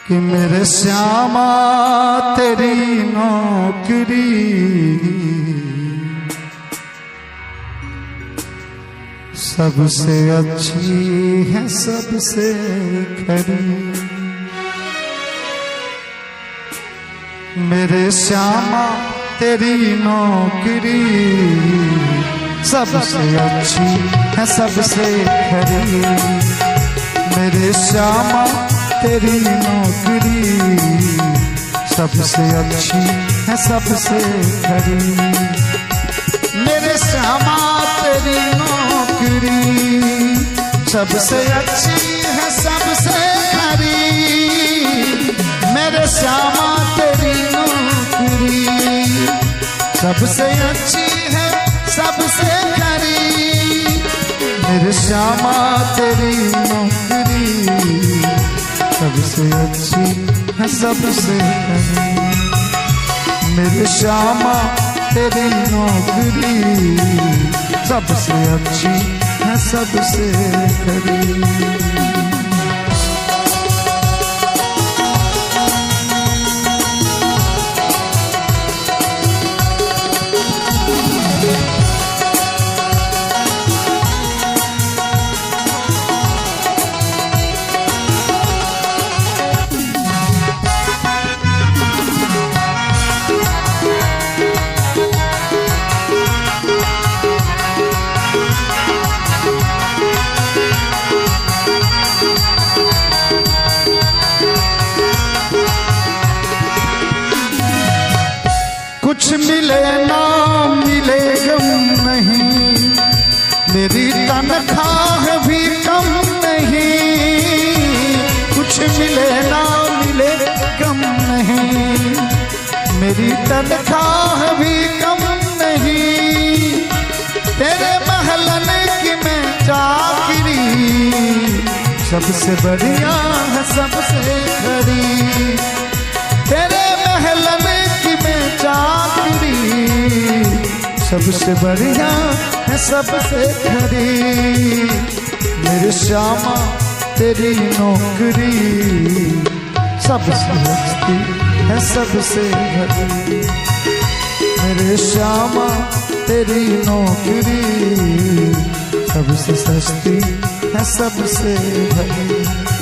कि मेरे श्यामा तेरी नौकरी सबसे अच्छी है सबसे खरी। मेरे श्यामा तेरी नौकरी सबसे अच्छी है सबसे खरी। मेरे श्यामा तेरी नौकरी सबसे अच्छी है सबसे खरी। मेरे श्यामा तेरी नौकरी सबसे अच्छी है सबसे खरी। मेरे श्यामा तेरी नौकरी सबसे अच्छी है सबसे खरी। मेरे श्यामा तेरी नौकरी सबसे अच्छी है सबसे खरी। मेरे श्यामा तेरी नौकरी सबसे अच्छी है सबसे खरी। कुछ मिले ना मिले गम नहीं, मेरी तनख्वाह भी कम नहीं। कुछ मिले ना मिले गम नहीं, मेरी तनख्वाह भी कम नहीं। तेरे महलन की मैं चाकरी सबसे बढ़िया है सबसे खरी। तेरे महलन की मैं चाकरी सबसे बढ़िया है सबसे खरी। मेरे श्यामा तेरी नौकरी सबसे अच्छी है सबसे खरी। मेरे श्यामा तेरी नौकरी सबसे सस्ती है सबसे खरी।